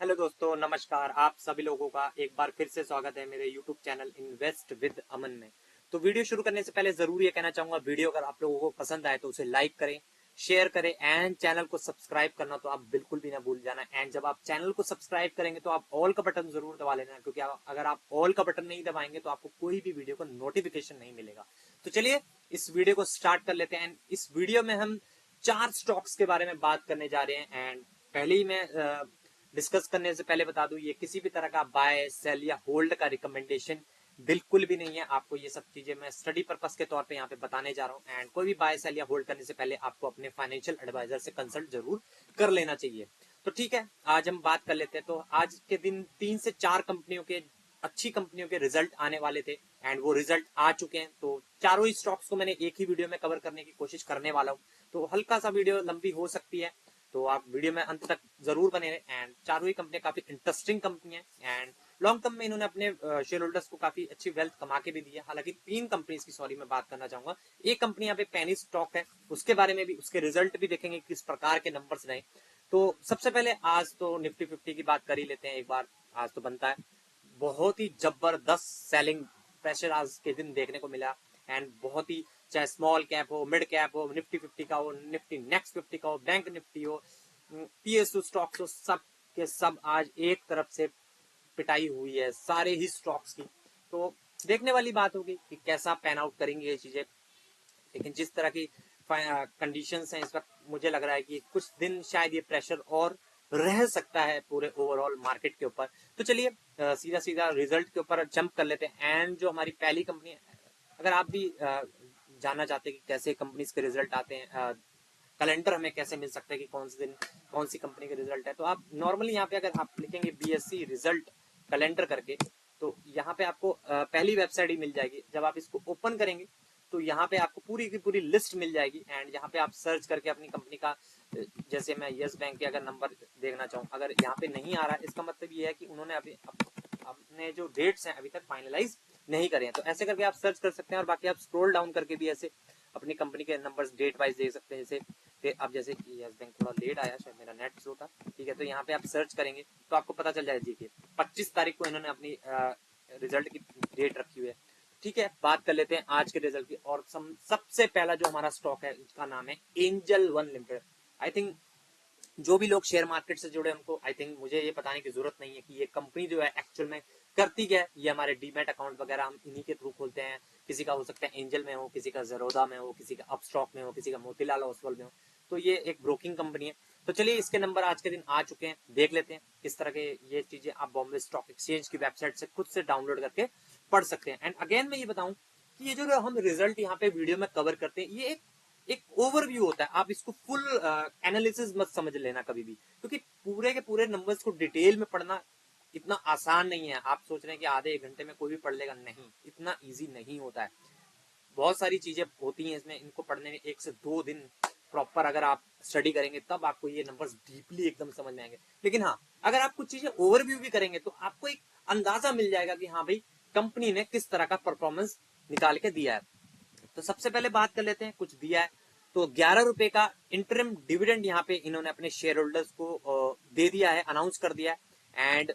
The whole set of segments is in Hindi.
हेलो दोस्तों, नमस्कार। आप सभी लोगों का एक बार फिर से स्वागत है मेरे यूट्यूब चैनल इन्वेस्ट विद अमन में। तो वीडियो शुरू करने से पहले जरूर ये कहना चाहूंगा, वीडियो अगर आप लोगों को पसंद आए तो उसे लाइक करें, शेयर करें एंड चैनल को सब्सक्राइब करना तो आप बिल्कुल भी ना भूल जाना। एंड जब आप चैनल को सब्सक्राइब करेंगे तो आप ऑल का बटन जरूर दबा लेना, क्योंकि अगर आप ऑल का बटन नहीं दबाएंगे तो आपको कोई भी वीडियो का नोटिफिकेशन नहीं मिलेगा। तो चलिए इस वीडियो को स्टार्ट कर लेते हैं। इस वीडियो में हम 4 स्टॉक्स के बारे में बात करने जा रहे हैं। एंड पहले ही मैं डिस्कस करने से पहले बता दूं, ये किसी भी तरह का बाय सेल या होल्ड का रिकमेंडेशन बिल्कुल भी नहीं है। आपको ये सब चीजें मैं स्टडी पर्पस के तौर पे यहाँ पे बताने जा रहा हूँ। एंड कोई भी बाय सेल या होल्ड करने से पहले आपको अपने फाइनेंशियल एडवाइजर से कंसल्ट जरूर कर लेना चाहिए। तो ठीक है, आज हम बात कर लेते हैं। तो आज के दिन 3 से 4 कंपनियों के अच्छी कंपनियों के रिजल्ट आने वाले थे एंड वो रिजल्ट आ चुके हैं। तो चारों ही स्टॉक्स को मैंने एक ही वीडियो में कवर करने की कोशिश करने वाला हूँ। तो हल्का सा वीडियो लंबी हो सकती है, तो आप वीडियो में अंत तक जरूर बने रहे। एंड चारों ही कंपनियां काफी इंटरेस्टिंग कंपनी है एंड लॉन्ग टर्म में इन्होंने अपने शेयर होल्डर्स को काफी अच्छी वेल्थ कमा के भी दी है। हालांकि 3 कंपनीज की सॉरी मैं बात करना चाहूंगा। एक कंपनी यहाँ पे पेनी स्टॉक है, उसके बारे में भी, उसके रिजल्ट भी देखेंगे किस प्रकार के नंबर्स रहे। तो सबसे पहले आज तो निफ्टी 50 की बात कर ही लेते हैं एक बार, आज तो बनता है। बहुत ही जबरदस्त सेलिंग प्रेशर आज के दिन देखने को मिला। एंड बहुत ही, चाहे स्मॉल कैप हो, मिड कैप हो, निफ्टी 50 का हो, निफ्टी नेक्स्ट 50 का हो, बैंक निफ्टी हो, पीएसयू स्टॉक्स हो, सब के सब आज एक तरफ से पिटाई हुई है सारे ही स्टॉक्स की। तो देखने वाली बात होगी कि कैसा पैन आउट करेंगे ये चीजें। लेकिन जिस तरह की कंडीशंस हैं इस वक्त, मुझे लग रहा है कि कुछ दिन शायद ये प्रेशर और रह सकता है पूरे ओवरऑल मार्केट के ऊपर। तो चलिए सीधा सीधा रिजल्ट के ऊपर जंप कर लेते हैं। एंड जो हमारी पहली कंपनी है, अगर आप भी जानना चाहते हैं कि कैसे कंपनीज के रिजल्ट आते हैं, कैलेंडर हमें कैसे मिल सकता है कि कौन से दिन कौन सी कंपनी के रिजल्ट है, तो आप नॉर्मली यहाँ पे अगर आप लिखेंगे बीएससी रिजल्ट कैलेंडर करके, तो यहाँ पे आपको पहली वेबसाइट ही मिल जाएगी। जब आप इसको ओपन करेंगे तो यहाँ पे आपको पूरी की पूरी लिस्ट मिल जाएगी। एंड यहाँ पे आप सर्च करके अपनी कंपनी का, जैसे मैं यस बैंक के अगर नंबर देखना चाहूँ, अगर यहाँ पे नहीं आ रहा है, इसका मतलब ये है कि उन्होंने अभी अपने जो डेट्स हैं अभी तक फाइनलाइज नहीं करे हैं। तो ऐसे करके आप सर्च कर सकते हैं। और बाकी आप स्क्रॉल डाउन करके भी ऐसे अपनी कंपनी के नंबर्स डेट वाइज देख सकते हैं। जैसे अब जैसे यस बैंक थोड़ा लेट आया, शायद मेरा नेट स्लो था। ठीक है, तो यहाँ पे आप सर्च करेंगे तो आपको पता चल जाएगा कि 25 तारीख को इन्होंने अपनी रिजल्ट की डेट रखी हुई है। ठीक है, बात कर लेते हैं आज के रिजल्ट की। और सबसे पहला जो हमारा स्टॉक है उसका नाम है angel one limited. I think जो भी लोग शेयर मार्केट से जुड़े उनको आई थिंक मुझे ये बताने की जरूरत नहीं है कि ये कंपनी जो है एक्चुअल में करती क्या है। ये हमारे डीमैट अकाउंट वगैरह हम इन्हीं के थ्रू खोलते हैं। किसी का हो सकता है एंजल में हो, किसी का जरोदा में हो, किसी का अपस्टॉक में हो, किसी का मोतीलाल ओसवाल में हो। तो ये एक ब्रोकिंग कंपनी है। तो चलिए इसके नंबर आज के दिन आ चुके हैं, देख लेते हैं किस तरह के ये चीजें आप बॉम्बे स्टॉक एक्सचेंज की वेबसाइट से खुद से डाउनलोड करके पढ़ सकते हैं। एंड अगेन मैं ये बताऊं कि ये जो हम रिजल्ट यहाँ पे वीडियो में कवर करते हैं, ये एक ओवरव्यू होता है। आप इसको फुल एनालिसिस मत समझ लेना कभी भी, क्योंकि पूरे के पूरे नंबर्स को डिटेल में पढ़ना इतना आसान नहीं है। आप सोच रहे हैं कि आधे 1 घंटे में कोई भी पढ़ लेगा, नहीं, इतना इजी नहीं होता है। बहुत सारी चीजें होती हैं इसमें, इनको पढ़ने में 1 से 2 दिन प्रॉपर अगर आप स्टडी करेंगे तब आपको ये नंबर्स डीपली एकदम समझ में आएंगे। लेकिन हाँ, अगर आप कुछ चीजें ओवरव्यू भी करेंगे तो आपको एक अंदाजा मिल जाएगा कि हाँ भाई, कंपनी ने किस तरह का परफॉर्मेंस निकाल के दिया है। तो सबसे पहले बात कर लेते हैं कुछ दिया है। तो 11 रुपए का इंटरिम डिविडेंड यहाँ पे इन्होंने अपने शेयर होल्डर्स को दे दिया है, अनाउंस कर दिया है। एंड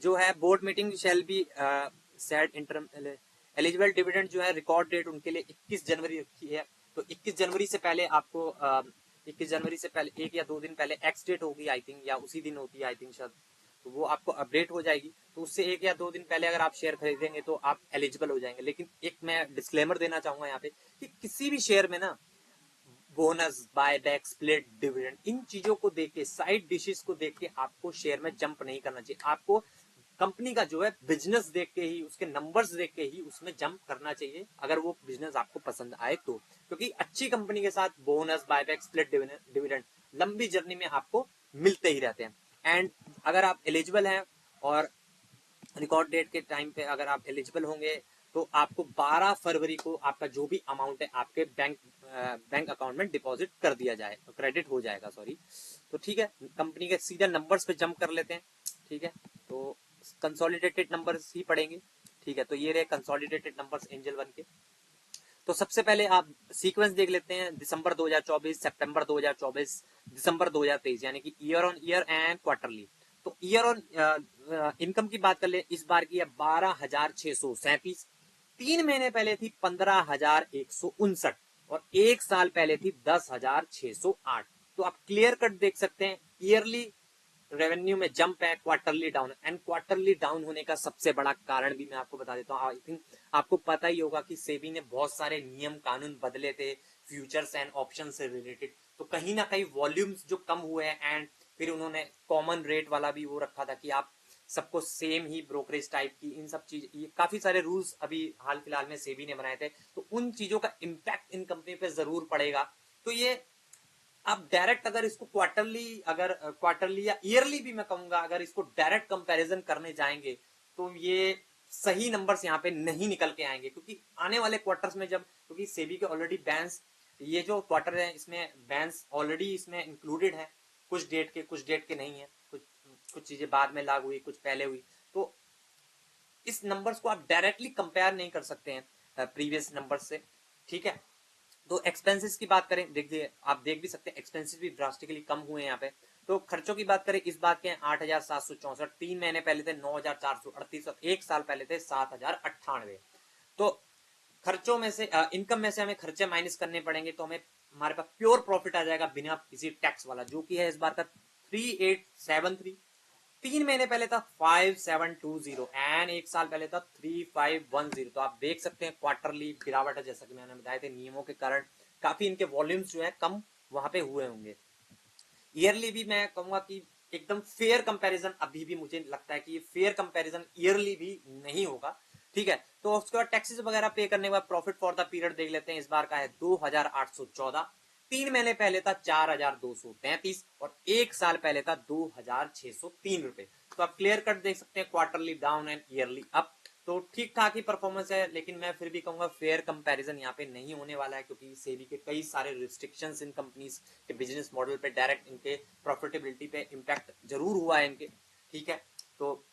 जो है board meeting shall be set interim eligible dividend जो है रिकॉर्ड डेट उनके लिए 21 जनवरी रखी है। तो 21 जनवरी से पहले आपको 21 जनवरी से पहले 1 या 2 दिन पहले एक्स डेट होगी आई थिंक, या उसी दिन होती है आई थिंक शायद। तो वो आपको अपडेट हो जाएगी। तो उससे 1 या 2 दिन पहले अगर आप शेयर खरीदेंगे तो आप एलिजिबल हो जाएंगे। लेकिन एक मैं डिस्क्लेमर देना चाहूंगा यहाँ पे कि किसी भी शेयर में ना बोनस, बायबैक, स्प्लिट, डिविडेंड, इन चीजों को देख के, साइड डिशेस को देख के आपको शेयर में जंप नहीं करना चाहिए। आपको कंपनी का जो है बिजनेस देख के ही, उसके नंबर्स देख के ही उसमें जंप करना चाहिए, अगर वो बिजनेस आपको पसंद आए तो। क्योंकि अच्छी कंपनी के साथ बोनस, बायबैक, स्प्लिट, डिविडेंड लंबी जर्नी में आपको मिलते ही रहते हैं। एंड अगर आप एलिजिबल हैं और रिकॉर्ड डेट के टाइम पे अगर आप एलिजिबल होंगे तो आपको 12 फरवरी को आपका जो भी अमाउंट है आपके बैंक अकाउंट में डिपॉजिट कर दिया जाए, क्रेडिट हो जाएगा, सॉरी। तो ठीक है, कंपनी के सीधा नंबर्स पे जंप कर लेते हैं। ठीक है, तो कंसोलिडेटेड नंबर्स ही पढ़ेंगे। ठीक है, तो ये रहे कंसोलिडेटेड नंबर्स एंजल वन के। तो सबसे पहले आप सीक्वेंस देख लेते हैं, दिसंबर 2024, सितंबर 2024, दिसंबर 2023, यानी कि year on year and quarterly. तो ईयर ऑन इनकम की बात कर ले, इस बार की है 12,637। 3 महीने पहले थी 15,159 और एक साल पहले थी 10,608। तो आप क्लियर कट देख सकते हैं, ईयरली रेवेन्यू में जंप है, quarterly down. And quarterly down होने का सबसे बड़ा कारण भी मैं आपको बता देता हूँ। आई थिंक आपको पता ही होगा कि सेबी ने बहुत सारे नियम कानून बदले थे फ्यूचर्स एंड ऑप्शन से रिलेटेड। तो कहीं ना कहीं वॉल्यूम्स जो कम हुए हैं, एंड फिर उन्होंने कॉमन रेट वाला भी वो रखा था कि आप सबको सेम ही ब्रोकरेज टाइप की इन सब चीज, ये काफी सारे रूल्स अभी हाल फिलहाल में सेबी ने बनाए थे। तो उन चीजों का इम्पैक्ट इन कंपनी पे जरूर पड़ेगा। तो ये आप डायरेक्ट अगर इसको क्वार्टरली या ईयरली भी मैं कहूंगा, अगर इसको डायरेक्ट कंपैरिजन करने जाएंगे तो ये सही नंबर्स यहाँ पे नहीं निकल के आएंगे, क्योंकि आने वाले क्वार्टर्स में जब, क्योंकि सेबी के ऑलरेडी बैंस, ये जो क्वार्टर है इसमें बैंस ऑलरेडी इसमें इंक्लूडेड है, कुछ डेट के नहीं है, कुछ चीजें बाद में लागू हुई, कुछ पहले हुई। तो इस नंबर्स को आप डायरेक्टली कंपेयर नहीं कर सकते हैं प्रीवियस नंबर्स से, ठीक है। तो एक्सपेंसेस की बात करें, देखिए आप देख भी सकते हैं एक्सपेंसेस भी ड्रास्टिकली कम हुए हैं यहाँ पे। तो खर्चों की बात करें, इस बात के 8,764, 3 महीने पहले थे 9,438 और एक साल पहले थे 7,098। तो खर्चों में से इनकम में से हमें खर्चे माइनस करने पड़ेंगे, तो हमें हमारे पास प्योर प्रॉफिट आ जाएगा बिना किसी टैक्स वाला, जो कि है इस बार का 3873। 3 महीने पहले था 5720 एंड एक साल पहले था 3510। तो आप देख सकते हैं क्वार्टरली गिरावट है, जैसा कि मैंने बताया थे नियमों के कारण काफी इनके वॉल्यूम्स जो है कम वहां पे हुए होंगे। ईयरली भी मैं कहूंगा कि एकदम फेयर कंपैरिजन, अभी भी मुझे लगता है कि ये फेयर कंपैरिजन ईयरली भी नहीं होगा, ठीक है। तो उसके बाद टैक्सेस वगैरह पे करने के बाद प्रॉफिट फॉर द पीरियड देख लेते हैं, इस बार का है 2,814। 3 महीने पहले था 4,233 और एक साल पहले था 2,603 रुपए। तो आप क्लियर कट देख सकते हैं quarterly down and yearly up. तो ठीक ठाक ही परफॉर्मेंस है, लेकिन मैं फिर भी कहूंगा फेयर कंपैरिजन यहाँ पे नहीं होने वाला है, क्योंकि सेबी के कई सारे रिस्ट्रिक्शंस इन कंपनीज के बिजनेस मॉडल पे डायरेक्ट इनके प्रॉफिटेबिलिटी पे इम्पैक्ट जरूर हुआ है इनके, ठीक है। तो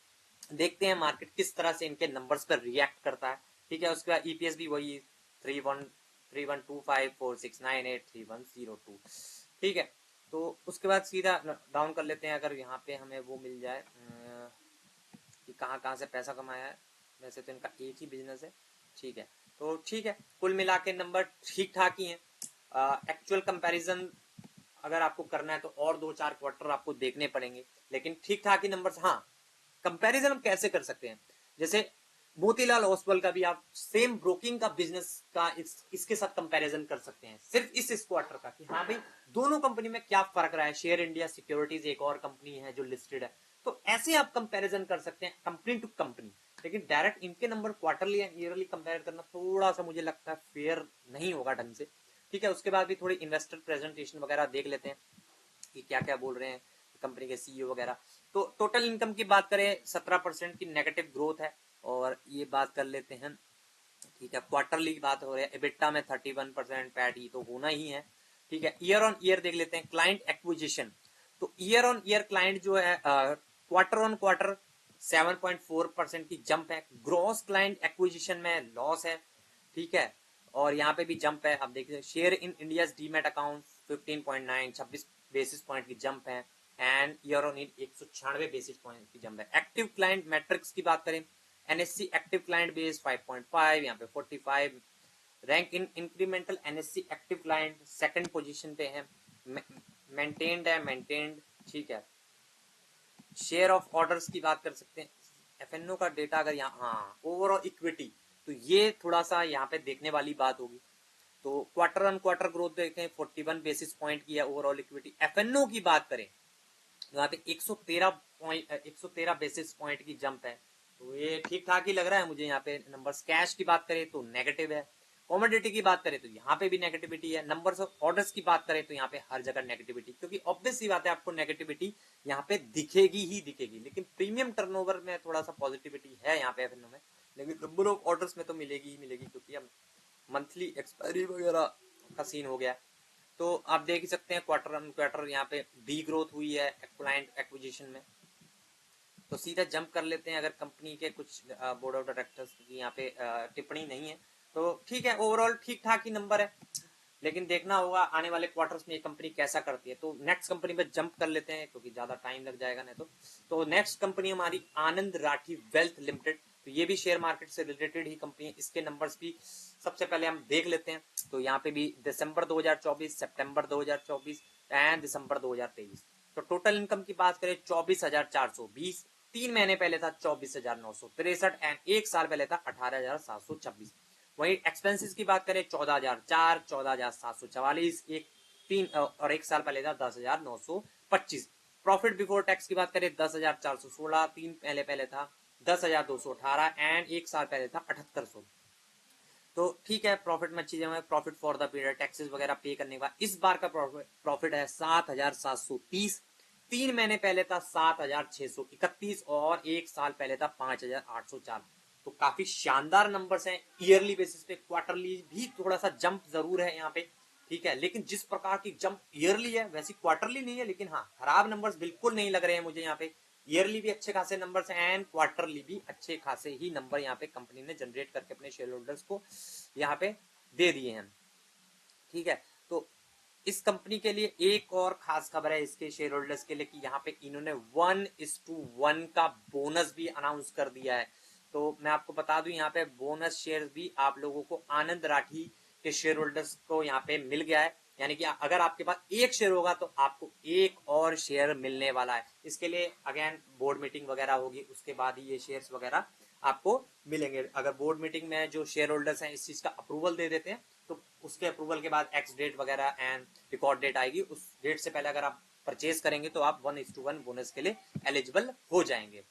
देखते हैं मार्केट किस तरह से इनके नंबर्स पर रिएक्ट करता है, ठीक है। उसके बाद ईपीएस भी वही 312546983102, ठीक है। तो उसके बाद सीधा डाउन कर लेते हैं, अगर यहाँ पे हमें वो मिल जाए कि कहाँ कहाँ से पैसा कमाया है। वैसे तो इनका एक ही बिजनेस है, ठीक है। तो ठीक है, कुल मिला के नंबर ठीक ठाक ही है। एक्चुअल कंपैरिजन अगर आपको करना है तो और 2-4 क्वार्टर आपको देखने पड़ेंगे, लेकिन ठीक ठाक ही नंबर्स। हाँ, कंपैरिजन हम कैसे कर सकते हैं, जैसे मोतीलाल ओसवाल का भी आप सेम ब्रोकिंग का बिजनेस का इसके साथ कंपैरिजन कर सकते हैं, सिर्फ इस क्वार्टर का, कि हाँ भाई दोनों कंपनी में क्या फर्क रहा है। शेयर इंडिया सिक्योरिटीज एक और कंपनी है जो लिस्टेड है, तो ऐसे आप कंपैरिजन कर सकते हैं कंपनी टू कंपनी। लेकिन डायरेक्ट इनके number quarterly and yearly compare करना थोड़ा सा मुझे लगता है फेयर नहीं होगा ढंग से, ठीक है। उसके बाद भी थोड़ी इन्वेस्टर प्रेजेंटेशन वगैरह देख लेते हैं कि क्या क्या बोल रहे हैं कंपनी के सीईओ वगैरह। तो टोटल इनकम की बात करें 17% की नेगेटिव ग्रोथ है, और ये बात कर लेते हैं, ठीक है। क्वार्टरली की बात हो रही है, एबिटा में 31% पैट ही तो होना ही है, ठीक है। ईयर ऑन ईयर देख लेते हैं, क्लाइंट एक्विजिशन। तो ईयर ऑन ईयर क्लाइंट जो है क्वार्टर ऑन क्वार्टर 7.4% की जंप है। ग्रॉस क्लाइंट एक्विजिशन में लॉस है, ठीक है। और यहाँ पे भी जंप है, आप देखिए share in India demat account 15.9, 26 basis point की जंप है। And year on year 196 basis point की जंप है। एक्टिव क्लाइंट मैट्रिक्स की बात करें, एनएससी एक्टिव क्लाइंट बेस 5.5, यहाँ पे 45। Rank in incremental NSC active client second position पे है, मेंटेन्ड, ठीक है। शेयर ऑफ ऑर्डर्स की बात कर सकते हैं, एफएनओ का डेटा अगर यहाँ, हाँ ओवरऑल इक्विटी, तो ये थोड़ा सा यहाँ पे देखने वाली बात होगी। तो क्वार्टर ऑन क्वार्टर ग्रोथ देखें 41 बेसिस पॉइंट की है ओवरऑल इक्विटी। एफएनओ की बात करें तो यहाँ पे 113 बेसिस पॉइंट की जंप है, तो ये ठीक ठाक ही लग रहा है मुझे यहाँ पे नंबर्स। कैश की बात करें तो नेगेटिव है, कॉमोडिटी की बात करें तो यहाँ पे भी नेगेटिविटी है, नंबर्स ऑफ ऑर्डर्स की बात करें तो यहाँ पे हर जगह नेगेटिविटी, क्योंकि ऑब्वियस सी बात है आपको नेगेटिविटी यहाँ पे दिखेगी ही दिखेगी। लेकिन प्रीमियम टर्नओवर में थोड़ा सा पॉजिटिविटी है यहाँ पे एफएनओ में, लेकिन नंबर ऑफ ऑर्डर्स में तो मिलेगी ही मिलेगी, क्योंकि अब मंथली एक्सपायरी वगैरह का सीन हो गया। तो आप देख ही सकते हैं क्वार्टर ऑन क्वार्टर यहाँ पे डी ग्रोथ हुई है क्लाइंट एक्विजिशन में। तो सीधा जंप कर लेते हैं, अगर कंपनी के कुछ बोर्ड ऑफ डायरेक्टर्स की यहाँ पे टिप्पणी नहीं है तो ठीक है, ओवरऑल ठीक ठाक ही नंबर है, लेकिन देखना होगा आने वाले क्वार्टर्स में ये कंपनी कैसा करती है। तो नेक्स्ट कंपनी पे जंप कर लेते हैं क्योंकि ज्यादा टाइम लग जाएगा नहीं तो नेक्स्ट कंपनी हमारी आनंद राठी वेल्थ लिमिटेड। तो ये भी शेयर मार्केट से रिलेटेड ही कंपनी है, इसके नंबर्स भी सबसे पहले हम देख लेते हैं। तो यहाँ पे भी दिसंबर 2024, सितंबर 2024 एंड दिसंबर 2023। तो टोटल इनकम की बात करें 24,420, 3 महीने पहले था 24,963 एंड एक साल पहले था 18,726। वही एक्सपेंसेस की बात करें 14,004, 14,744, और एक साल पहले था 10,925। प्रॉफिट बिफोर टैक्स की बात करें 10,416, 3 महीने पहले था 10,218 एंड एक साल पहले था 7,800। तो ठीक है, प्रॉफिट में अच्छी जगह, profit for the period taxes वगैरह पे करने के बाद इस बार का प्रॉफिट है 7,730, 3 महीने पहले था 7,631 और एक साल पहले था 5,804। तो काफी शानदार नंबर्स हैं ईयरली बेसिस पे। क्वार्टरली भी थोड़ा सा जंप जरूर है यहाँ पे, ठीक है, लेकिन जिस प्रकार की जंप ईयरली है वैसी क्वार्टरली नहीं है। लेकिन हाँ, खराब नंबर्स बिल्कुल नहीं लग रहे हैं मुझे यहाँ पे। ईयरली भी अच्छे खासे नंबर्स हैं एंड क्वार्टरली भी अच्छे खासे ही नंबर यहाँ पे कंपनी ने जनरेट करके अपने शेयर होल्डर्स को यहाँ पे दे दिए हैं, ठीक है। तो इस कंपनी के लिए एक और खास खबर है इसके शेयर होल्डर्स के लिए कि यहाँ पे इन्होंने 1:1 का बोनस भी अनाउंस कर दिया है। तो मैं आपको बता दूं यहाँ पे बोनस शेयर भी आप लोगों को आनंद राठी के शेयर होल्डर्स को यहाँ पे मिल गया है। यानी कि अगर आपके पास एक शेयर होगा तो आपको एक और शेयर मिलने वाला है। इसके लिए अगेन बोर्ड मीटिंग वगैरह होगी, उसके बाद ही ये शेयर्स वगैरह आपको मिलेंगे। अगर बोर्ड मीटिंग में जो शेयर होल्डर्स हैं इस चीज का अप्रूवल दे देते हैं तो उसके अप्रूवल के बाद एक्स डेट वगैरह एंड रिकॉर्ड डेट आएगी, उस डेट से पहले अगर आप परचेज करेंगे तो आप 1:1 बोनस के लिए एलिजिबल हो जाएंगे,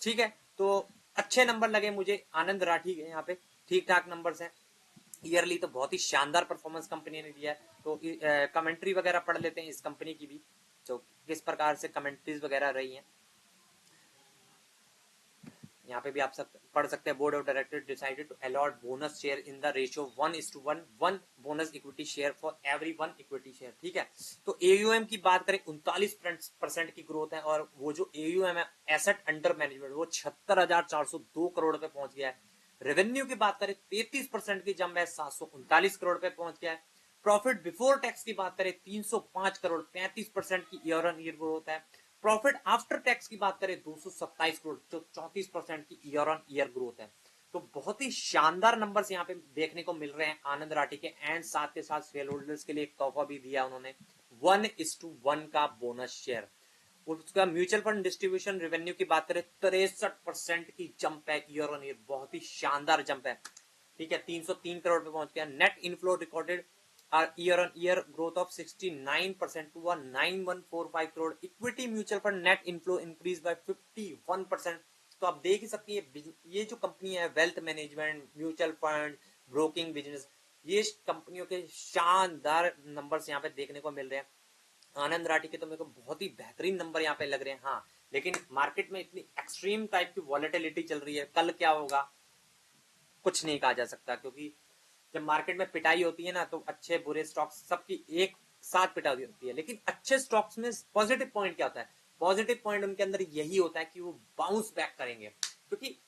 ठीक है। तो अच्छे नंबर लगे मुझे आनंद राठी के यहाँ पे, ठीक ठाक नंबर्स हैं। ईयरली तो बहुत ही शानदार परफॉर्मेंस कंपनी ने दिया है। तो कमेंट्री वगैरह पढ़ लेते हैं इस कंपनी की भी, तो किस प्रकार से कमेंट्रीज वगैरह रही हैं यहाँ पे भी आप सब पढ़ सकते हैं। Board of director decided to allot bonus share in the ratio 1:1, 1 bonus equity share for every 1 equity share, ठीक है। तो एयूएम की बात करें 39% की ग्रोथ है और वो जो एयूएम है एसेट अंडर मैनेजमेंट वो 76,402 करोड़ पे पहुंच गया है। रेवेन्यू की बात करें 33% की जंप है, 739 करोड़ पे पहुंच गया है। प्रॉफिट बिफोर टैक्स की बात करें 305 करोड़, 35% की ईयर ऑन ईयर ग्रोथ है। प्रॉफिट आफ्टर टैक्स की बात करें 227 करोड़, जो 34% की ईयर ऑन ईयर ग्रोथ है। तो बहुत ही शानदार नंबर्स यहाँ पे देखने को मिल रहे हैं आनंद राठी के एंड साथ के साथ शेयर होल्डर्स के लिए एक तोहफा भी दिया उन्होंने 1:1 का बोनस शेयर। उसका म्यूचुअल फंड डिस्ट्रीब्यूशन रेवेन्यू की बात करें 63% की जंप है ईयर ऑन ईयर, बहुत ही शानदार जंप है, ठीक है। 303 करोड़ पे पहुंच गया। Net inflow recorded year on year growth of 69% to a 9145 crore. Equity mutual fund net inflow increased by 51%. तो आप देख ही सकते हैं ये जो कंपनी है wealth management, mutual fund, broking business, ये कंपनियों के शानदार नंबर्स यहाँ पे देखने को मिल रहे हैं। आनंद राठी के तो मेरे को बहुत ही बेहतरीन नंबर यहाँ पे लग रहे हैं। हाँ, लेकिन मार्केट में इतनी एक्सट्रीम टाइप की वॉलेटिलिटी चल रही है, कल क्या होगा कुछ नहीं कहा जा सकता, क्योंकि जब मार्केट में पिटाई होती है ना तो अच्छे बुरे स्टॉक्स सबकी एक साथ पिटाई होती है। लेकिन अच्छे स्टॉक्स में पॉजिटिव पॉइंट क्या होता है? पॉजिटिव पॉइंट उनके अंदर यही होता है कि वो बाउंस बैक करेंगे, क्योंकि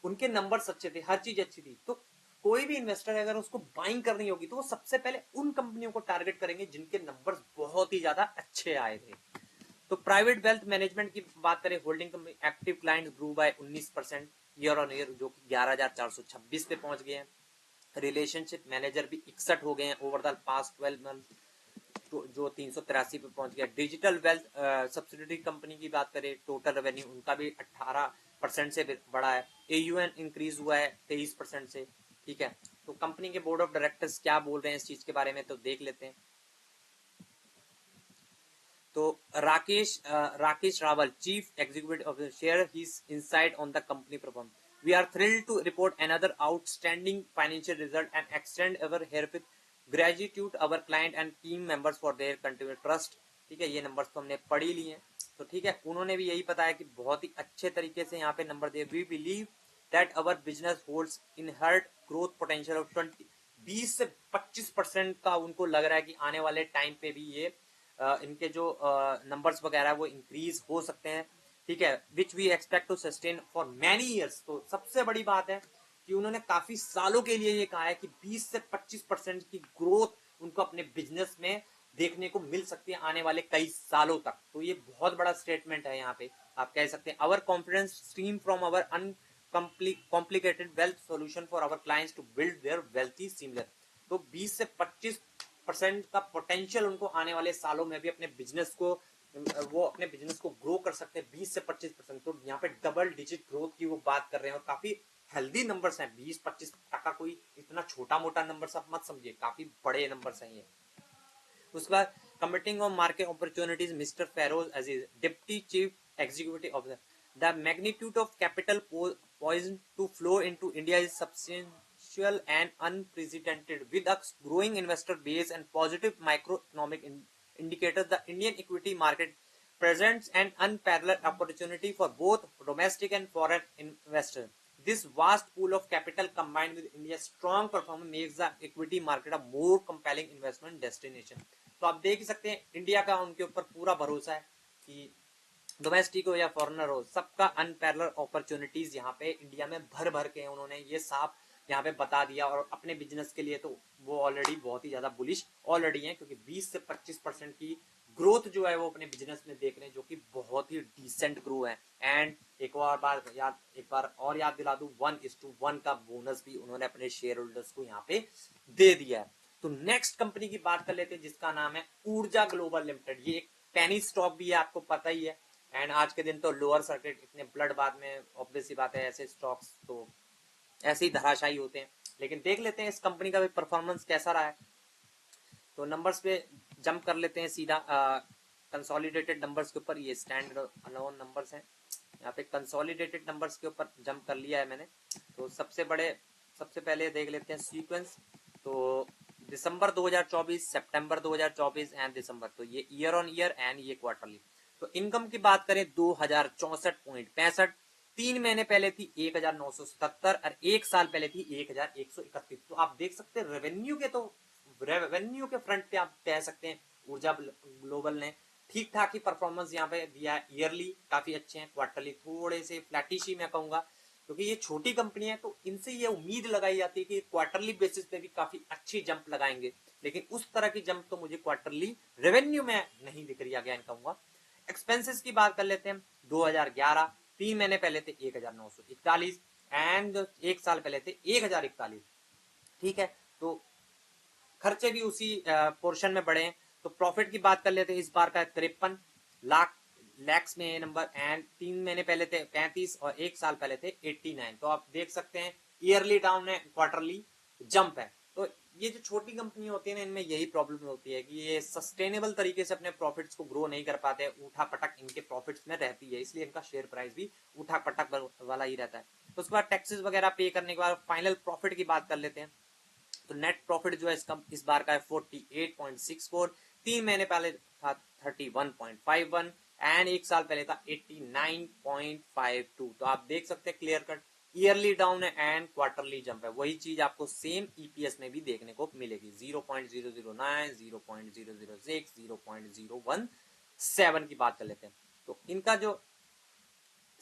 उनके नंबर्स अच्छे थे, हर चीज अच्छी थी। तो कोई भी इन्वेस्टर अगर उसको बाइंग करनी होगी तो वो सबसे पहले उन कंपनियों को टारगेट करेंगे जिनके नंबर्स बहुत ही ज्यादा अच्छे आए थे। तो प्राइवेट वेल्थ मैनेजमेंट की बात करें, holding company active clients grew by 19% year on year, जो कि 11,426 पे पहुंच गए हैं। रिलेशनशिप मैनेजर भी 61 हो गए हैं ओवर द पास्ट 12 मंथ, तो जो 383 पे पहुंच गया। डिजिटल वेल्थ सब्सिडरी कंपनी की बात करें, टोटल रेवेन्यू उनका भी 18% से बढ़ा है। एयूएन इंक्रीज हुआ है 23% से, ठीक है। तो कंपनी के बोर्ड ऑफ डायरेक्टर्स क्या बोल रहे हैं इस चीज के बारे में तो देख लेते हैं। तो Rakesh Rawal, chief executive officer, share his insight on the company performance. We are thrilled to report another outstanding financial result and extend our herewith gratitude our client and team members for their continued trust। ठीक है, ये नंबर्स तो हमने पढ़ ही लिए हैं। तो ठीक है, उन्होंने भी यही बताया कि बहुत ही अच्छे तरीके से यहाँ पे नंबर दिए। We believe that our business holds inherent growth potential of 20 से 25% का उनको लग रहा है कि आने वाले टाइम पे भी ये इनके जो नंबर्स वगैरह वो इंक्रीज हो सकते हैं, ठीक है। Which we expect to sustain for many years. तो सबसे बड़ी बात है कि उन्होंने काफी सालों के लिए ये कहा है कि 20 से 25% की ग्रोथ उनको अपने बिजनेस में देखने को मिल सकती है आने वाले कई सालों तक। तो ये बहुत बड़ा स्टेटमेंट है। यहाँ पे आप कह सकते हैं our confidence stream from our uncomplicated wealth solution for our clients to build their wealthy similar. तो 20 से 25% का पोटेंशियल उनको आने वाले सालों में भी अपने बिजनेस को वो अपने बिजनेस को ग्रो कर सकते हैं 20 से 25%। तो यहाँ पे डबल डिजिट ग्रोथ की वो बात कर रहे हैं और काफी हेल्दी नंबर्स हैं। 20-25% कोई इतना छोटा मोटा नंबर आप मत समझिए, काफी बड़े नंबर्स हैं ये। उसके बाद committing on market opportunities mister Feroze as deputy chief executive officer the magnitude of capital poised to flow into India is substantial and unprecedented. With a growing investor base and positive macroeconomic indicators, the Indian equity market presents an unparalleled opportunity for both domestic and foreign investors. This vast pool of capital combined with India's strong performance makes the equity market a more compelling investment destination. तो आप देख ही सकते हैं इंडिया का उनके ऊपर पूरा भरोसा है कि डोमेस्टिक हो या फॉरेनर हो, सबका अनपैरेलल अपॉर्चुनिटीज यहाँ पे इंडिया में भर भर के उन्होंने ये साफ यहाँ पे बता दिया। और अपने बिजनेस के लिए तो वो ऑलरेडी बहुत ही ज्यादा बुलिश ऑलरेडी है, क्योंकि 20 से 25% की ग्रोथ जो है वो अपने बिजनेस में देख रहे हैं, जो कि बहुत ही डिसेंट ग्रो है। एंड एक बार और याद दिला दूं, 1:1 का बोनस भी उन्होंने अपने शेयर होल्डर्स को यहाँ पे दे दिया है। तो नेक्स्ट कंपनी की बात कर लेते हैं जिसका नाम है ऊर्जा ग्लोबल लिमिटेड। ये एक पेनी स्टॉक भी है, आपको पता ही है। एंड आज के दिन तो लोअर सर्किट इतने ब्लड बाद में ऑब्वियस सी बात है, ऐसे स्टॉक्स तो ऐसे ही धराशायी होते हैं। लेकिन देख लेते हैं इस कंपनी का भी परफॉर्मेंस कैसा रहा है। तो नंबर्स पे जंप कर लेते हैं सीधा कंसोलिडेटेड नंबर्स के ऊपर। ये स्टैंड अलोन नंबर्स हैं, यहाँ पे कंसोलिडेटेड नंबर्स के ऊपर जंप कर लिया है मैंने। तो सबसे पहले देख लेते हैं सीक्वेंस। तो दिसंबर 2024, सितंबर 2024 एंड दिसंबर, तो ये ईयर ऑन ईयर एंड ये क्वार्टरली। तो इनकम की बात करें 2064.65, 3 महीने पहले थी 1977 और 1 साल पहले थी 1131। तो आप देख सकते हैं रेवेन्यू के फ्रंट पे आप कह सकते हैं ऊर्जा ग्लोबल ने ठीक ठाक ही परफॉर्मेंस यहाँ पे दिया है। ईयरली काफी अच्छे हैं, क्वार्टरली थोड़े से फ्लैटिश ही मैं कहूंगा, क्योंकि ये छोटी कंपनी है तो इनसे ये उम्मीद लगाई जाती है कि क्वार्टरली बेसिस पे भी काफी अच्छी जंप लगाएंगे। लेकिन उस तरह की जंप तो मुझे क्वार्टरली रेवेन्यू में नहीं दिख रही। अगेन कहूंगा एक्सपेंसेस की बात कर लेते हैं। 2011 3 महीने पहले थे 1941 एंड 1 साल पहले थे 1041। ठीक है, तो खर्चे भी उसी पोर्शन में बढ़े हैं। तो प्रॉफिट की बात कर लेते हैं, इस बार का 53 लाख लैक्स में नंबर एंड 3 महीने पहले थे 35 और 1 साल पहले थे 89। तो आप देख सकते हैं ईयरली डाउन है, क्वार्टरली जंप है। तो ये जो छोटी कंपनी होती है ना, इनमें यही प्रॉब्लम होती है कि ये सस्टेनेबल तरीके से अपने प्रॉफिट्स को ग्रो नहीं कर पाते, उठा पटक इनके प्रॉफिट्स में रहती है, इसलिए इनका शेयर प्राइस भी उठा पटक वाला ही रहता है। तो उसके बाद टैक्सेस वगैरह पे करने के बाद फाइनल प्रॉफिट की बात कर लेते हैं। तो नेट प्रॉफिट जो है इस बार का है 48.64, 3 महीने पहले था 31.51 एंड 1 साल पहले था 89.52। तो आप देख सकते हैं क्लियर कट ईयरली डाउन है एंड क्वार्टरली जंप है। वही चीज आपको सेम ईपीएस में भी देखने को मिलेगी, 0.009, 0.006, 0.017 की बात कर लेते हैं। तो इनका जो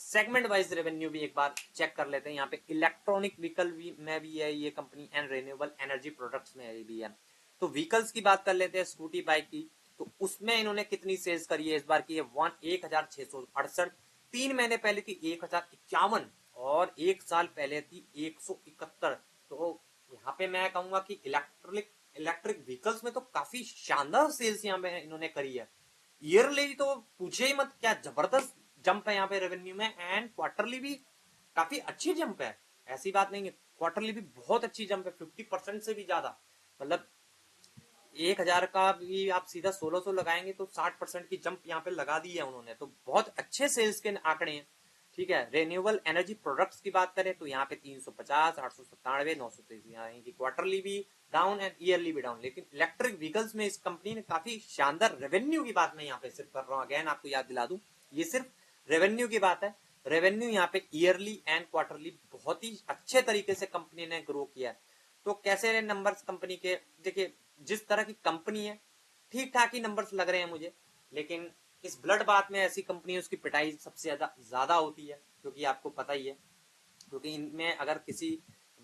सेगमेंट वाइज रेवेन्यू भी एक बार चेक कर लेते हैं। यहाँ पे इलेक्ट्रॉनिक व्हीकल में भी है ये company and renewable energy products में भी है। तो व्हीकल्स की बात कर लेते हैं, स्कूटी बाइक की। तो उसमें इन्होंने कितनी सेल्स करी है इस बार की है 1668, 3 महीने पहले थी 1051 और 1 साल पहले थी 171। तो यहाँ पे मैं कहूंगा कि इलेक्ट्रिक व्हीकल्स में तो काफी शानदार सेल्स यहाँ पे इन्होंने करी है। ईयरली तो पूछे ही मत, क्या जबरदस्त जंप है यहाँ पे रेवेन्यू में एंड क्वार्टरली भी काफी अच्छी जंप है, ऐसी बात नहीं है। क्वार्टरली भी बहुत अच्छी जंप है, 50% से भी ज्यादा। मतलब 1000 का भी आप सीधा 1600 लगाएंगे तो 60% की जंप यहाँ पे लगा दी है उन्होंने। तो बहुत अच्छे सेल्स के आंकड़े हैं। ठीक है, रिन्यूएबल एनर्जी प्रोडक्ट्स की बात करें तो यहाँ पे 350, 897, 923 की क्वार्टरली भी डाउन एंड ईयरली भी डाउन। लेकिन इलेक्ट्रिक व्हीकल्स में इस कंपनी ने काफी शानदार रेवेन्यू की बात मैं यहाँ पे सिर्फ कर रहा हूँ। अगेन आपको याद दिला दूं, ये सिर्फ रेवेन्यू की बात है। रेवेन्यू यहाँ पे ईयरली एंड क्वार्टरली बहुत ही अच्छे तरीके से कंपनी ने ग्रो किया है। तो कैसे नंबर्स कंपनी के, देखिए जिस तरह की कंपनी है ठीक ठाक ही नंबर्स लग रहे हैं मुझे। लेकिन इस ब्लड बात में ऐसी कंपनी उसकी पिटाई सबसे ज्यादा होती है, क्योंकि आपको पता ही है। क्योंकि इनमें अगर किसी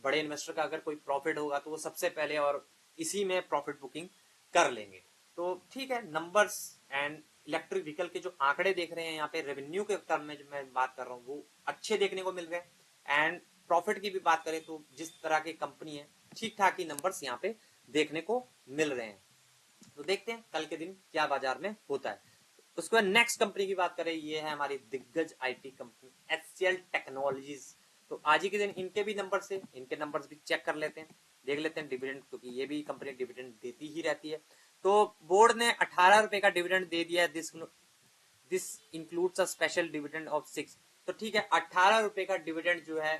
बड़े इन्वेस्टर का अगर कोई प्रॉफिट होगा तो वो सबसे पहले और इसी में प्रॉफिट बुकिंग कर लेंगे। तो ठीक है, नंबर्स एंड इलेक्ट्रिक व्हीकल के जो आंकड़े देख रहे हैं यहाँ पे रेवेन्यू के टर्म में जो मैं बात कर रहा हूँ वो अच्छे देखने को मिल रहे हैं। एंड प्रॉफिट की भी बात करें तो जिस तरह की कंपनी है ठीक ठाक ही नंबर्स यहाँ पे देखने को मिल रहे हैं। तो देखते हैं कल के दिन क्या बाजार में होता है। उसके बाद नेक्स्ट कंपनी की बात करें, ये है हमारी दिग्गज आईटी कंपनी एचसीएल टेक्नोलॉजीज। तो आज ही के दिन इनके भी नंबर से इनके नंबर्स भी चेक कर लेते हैं, देख लेते हैं डिविडेंड, क्योंकि ये भी कंपनी डिविडेंड देती ही रहती है। तो बोर्ड ने 18 रुपए का डिविडेंड दे दिया है। This includes a special dividend of 6। तो ठीक है, 18 रुपए का डिविडेंड जो है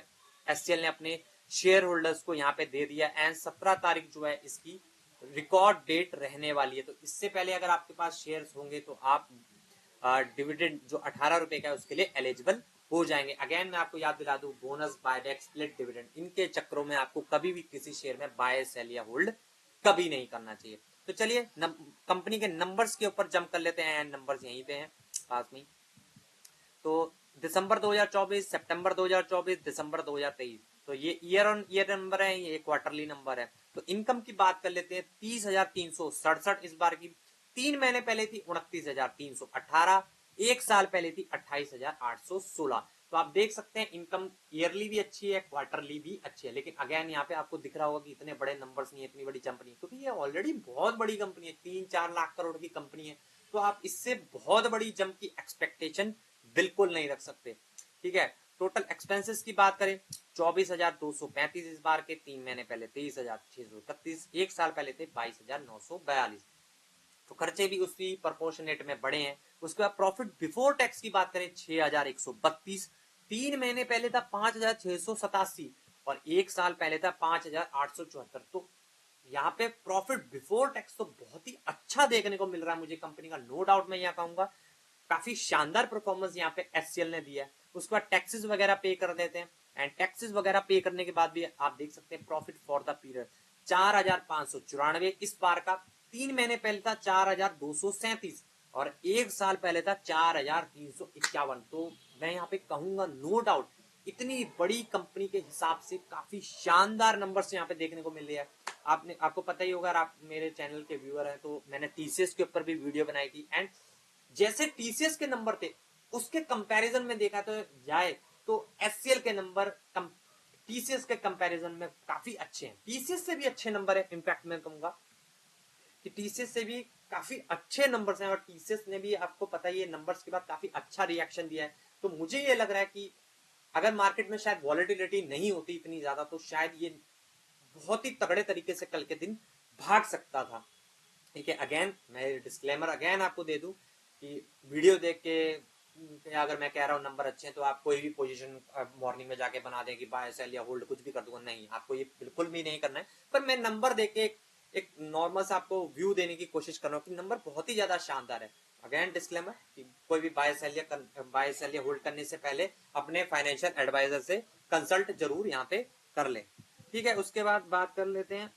एचसीएल ने अपने शेयर होल्डर्स को यहाँ पे दे दिया। एंड 17 तारीख जो है इसकी रिकॉर्ड डेट रहने वाली है। तो इससे पहले अगर आपके पास शेयर्स होंगे तो आप डिविडेंड जो 18 रुपए का है उसके लिए एलिजिबल हो जाएंगे। अगेन मैं आपको याद दिला दूं, बोनस, बायबैक, स्प्लिट डिविडेंड, इनके चक्रों में आपको कभी भी किसी शेयर में बाय, सेल या होल्ड कभी नहीं करना चाहिए। तो चलिए कंपनी के नंबर्स के ऊपर जंप कर लेते हैं। नंबर्स यहीं पे हैं पास में। तो दिसंबर 2024, सितंबर 2024, दिसंबर 2023, तो ये ईयर ऑन ईयर नंबर है, ये क्वार्टरली नंबर है। तो इनकम की बात कर लेते हैं, 30,367 इस बार की। 3 महीने पहले थी 29,318, एक साल पहले थी 28,816। तो आप देख सकते हैं इनकम ईयरली भी अच्छी है, क्वार्टरली भी अच्छी है। लेकिन अगेन यहाँ पे आपको दिख रहा होगा कि इतने बड़े नंबर्स नहीं है, इतनी बड़ी कंपनी, क्योंकि ये ऑलरेडी बहुत बड़ी कंपनी है, 3-4 लाख करोड़ की कंपनी है। तो आप इससे बहुत बड़ी जंप की एक्सपेक्टेशन बिल्कुल नहीं रख सकते। ठीक है, टोटल एक्सपेंसेस की बात करें, 24,235 इस बार के। 3 महीने पहले 23,631, एक साल पहले थे 22,942। तो खर्चे भी उसी प्रोपोर्शनेट में बढ़े हैं। उसके बाद प्रॉफिट बिफोर टैक्स की बात करें, 6,132, 3 महीने पहले था 5,687 और एक साल पहले था 5,874। तो यहाँ पे प्रॉफिट बिफोर टैक्स तो बहुत ही अच्छा देखने को मिल रहा है मुझे कंपनी का, नो डाउट मैं यहाँ कहूंगा काफी शानदार परफॉर्मेंस यहाँ पे एचसीएल ने दिया है। उसके बाद टैक्सेस वगैरह पे कर देते हैं। एंड टैक्सेस वगैरह पे करने के बाद भी आप देख सकते हैं प्रॉफिट फॉर द पीरियड 4,594 इस बार का। 3 महीने पहले था 4,237 और एक साल पहले था 4,351। तो मैं यहाँ पे कहूंगा नो डाउट इतनी बड़ी कंपनी के हिसाब से काफी शानदार नंबर्स यहाँ पे देखने को मिल रही है। आपको पता ही होगा, आप मेरे चैनल के व्यूअर हैं, तो मैंने टीसीएस के ऊपर भी वीडियो बनाई थी। एंड जैसे टीसीएस के नंबर थे उसके कंपैरिजन में देखा तो जाए तो एचसीएल के नंबर टीसीएस के कंपैरिजन में काफी अच्छे हैं। टीसीएस से भी अच्छे नंबर है, इनफैक्ट मैं कहूंगा कि टीसीएस से भी काफी अच्छे नंबर्स हैं। और टीसीएस ने भी आपको पता ही है नंबर्स के बाद काफी अच्छा रिएक्शन दिया है। तो मुझे ये लग रहा है कि अगर मार्केट में शायद वॉलेटिलिटी नहीं होती इतनी ज्यादा तो शायद ये बहुत ही तगड़े तरीके से कल के दिन भाग सकता था। ठीक है, अगेन मैं डिस्क्लेमर अगेन आपको दे दूं कि वीडियो देख के अगर मैं कह रहा हूँ नंबर अच्छे हैं तो आप कोई भी पोजीशन मॉर्निंग में जाके बना दें कि बाय, सेल या होल्ड कुछ भी कर दूंगा, नहीं, आपको ये बिल्कुल भी नहीं करना है। पर मैं नंबर देख के एक नॉर्मल सा आपको व्यू देने की कोशिश कर रहा हूँ कि नंबर बहुत ही ज्यादा शानदार है। अगेन डिस्क्लेमर कि कोई भी बाय, सेल या होल्ड करने से पहले अपने फाइनेंशियल एडवाइजर से कंसल्ट जरूर यहाँ पे कर ले। ठीक है, उसके बाद बात कर लेते हैं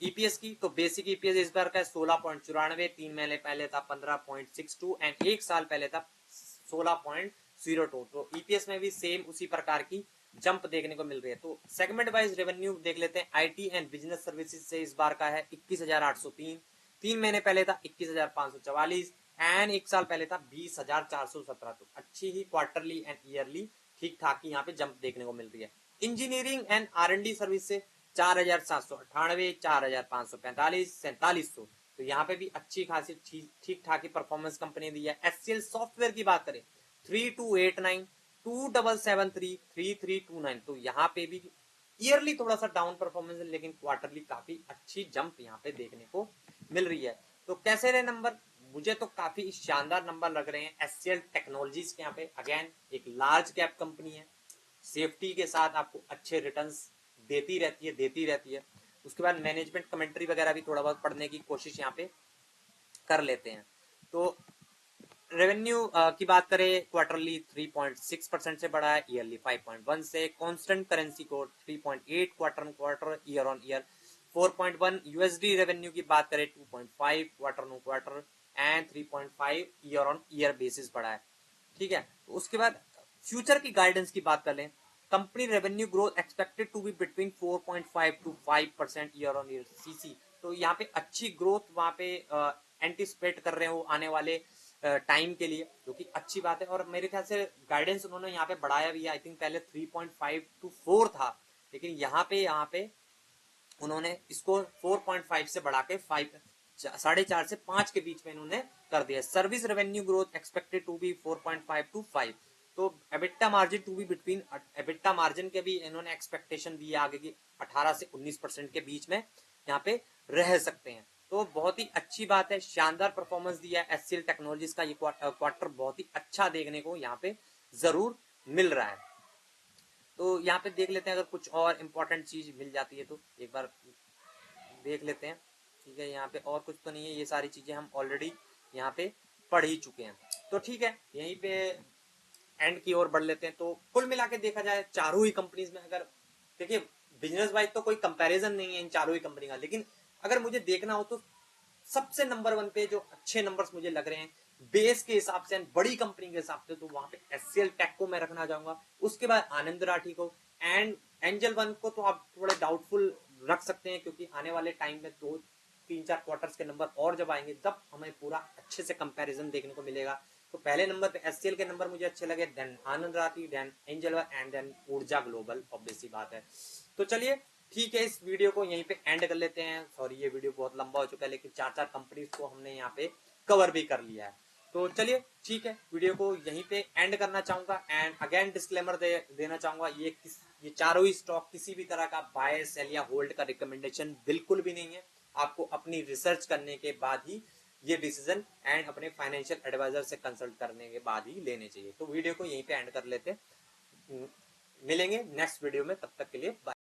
ईपीएस की। तो बेसिक ईपीएस इस बार का 16.94, 3 महीने पहले था 15.62 एंड एक साल पहले था 16.02। तो ईपीएस में भी सेम उसी प्रकार की जंप देखने को मिल रही है। तो सेगमेंट वाइज रेवेन्यू देख लेते हैं। आईटी एंड बिजनेस सर्विसेज से इस बार का है 21,803, 3 महीने पहले था 21,544 एंड एक साल पहले था 20,417। तो अच्छी ही क्वार्टरली एंड ईयरली ठीक ठाक ही यहाँ पे जंप देखने को मिल रही है। इंजीनियरिंग एंड R&D सर्विस से 4,798, 4,545, 4,700। तो यहाँ पे भी अच्छी खासी ठीक ठाक ही परफॉर्मेंस कंपनी दी है। एचसीएल सॉफ्टवेयर की बात करें 3,289, 2,773, 3,329। तो यहाँ पे भी ईयरली थोड़ा सा डाउन परफॉर्मेंस है, लेकिन क्वार्टरली काफी अच्छी जंप यहाँ पे देखने को मिल रही है। तो कैसे रहे नंबर? मुझे तो काफी शानदार नंबर लग रहे हैं एचसीएल टेक्नोलॉजीज के यहाँ पे। अगेन एक लार्ज कैप कंपनी है, सेफ्टी के साथ आपको अच्छे रिटर्न्स देती रहती है। उसके बाद मैनेजमेंट कमेंट्री वगैरह भी थोड़ा बहुत पढ़ने की कोशिश यहाँ पे कर लेते हैं। तो रेवेन्यू की बात करें, क्वार्टरली 3.6% से बढ़ा है, ईयरली 5.1 से। कांस्टेंट करेंसी को 3.8 quarter year on year 4.1। USD revenue की बात करें 2.5 quarter and 3.5 year on year basis बढ़ा है। ठीक है, तो उसके बाद फ्यूचर की गाइडेंस की बात कर लें, company revenue growth expected to be between 4.5 to 5% year on year CC. तो यहाँ पे अच्छी ग्रोथ वहां पे एंटिसिपेट कर रहे हो आने वाले टाइम के लिए, जो कि अच्छी बात है। और मेरे ख्याल से गाइडेंस उन्होंने यहाँ पे बढ़ाया भी है, आई थिंक पहले 3.5 to 4 था, लेकिन यहाँ पे उन्होंने इसको 4.5 से बढ़ा के 4.5 से 5 के बीच में इन्होंने कर दिया। Service revenue growth expected to be 4.5 to 5। तो EBITDA margin to be between, EBITDA margin के भी इन्होंने एक्सपेक्टेशन दी है आगे की 18 से 19% के बीच में यहाँ पे रह सकते हैं। तो बहुत ही अच्छी बात है, शानदार परफॉर्मेंस दिया है एचसीएल टेक्नोलॉजीज का। ये क्वार्टर बहुत ही अच्छा देखने को यहाँ पे जरूर मिल रहा है। तो यहाँ पे देख लेते हैं अगर कुछ और इम्पोर्टेंट चीज मिल जाती है तो एक बार देख लेते हैं। ठीक है, यहाँ पे और कुछ तो नहीं है, ये सारी चीजें हम ऑलरेडी यहाँ पे पढ़ ही चुके हैं। तो ठीक है, यहीं पे एंड की ओर बढ़ लेते हैं। तो कुल मिला के देखा जाए चारों ही कंपनीज में, अगर देखिए बिजनेस वाइज तो कोई कंपैरिजन नहीं है इन चारों ही कंपनी का, लेकिन अगर मुझे देखना हो तो सबसे नंबर 1 पे जो अच्छे नंबर्स मुझे लग रहे हैं बेस के हिसाब से, बड़ी कंपनी के हिसाब से, तो वहां पे एचसीएल टेक को मैं रखना चाहूंगा। उसके बाद आनंद राठी को, एंड एंजल वन को तो आप थोड़े डाउटफुल रख सकते हैं, क्योंकि आने वाले टाइम में 2-3-4 क्वार्टर्स के नंबर और जब आएंगे तब हमें पूरा अच्छे से कंपैरिजन देखने को मिलेगा। तो पहले नंबर पे एचसीएल के नंबर मुझे अच्छे लगे, then Anand Rathi, then Angel One, and then Urja Global, obvious सी बात है। तो चलिए ठीक है, इस वीडियो को यहीं पे एंड कर लेते हैं। सॉरी ये वीडियो बहुत लंबा हो चुका है, लेकिन 4-4 कंपनीज को हमने यहाँ पे कवर भी कर लिया है। तो चलिए ठीक है, वीडियो को यहीं पे एंड करना चाहूंगा। एंड अगेन डिस्क्लेमर देना चाहूंगा, ये चारों ही स्टॉक किसी भी तरह का बाय, सेल या होल्ड का रिकमेंडेशन बिल्कुल भी नहीं है। आपको अपनी रिसर्च करने के बाद ही ये डिसीजन एंड अपने फाइनेंशियल एडवाइजर से कंसल्ट करने के बाद ही लेने चाहिए। तो वीडियो को यहीं पे एंड कर लेते हैं, मिलेंगे नेक्स्ट वीडियो में, तब तक के लिए बाय।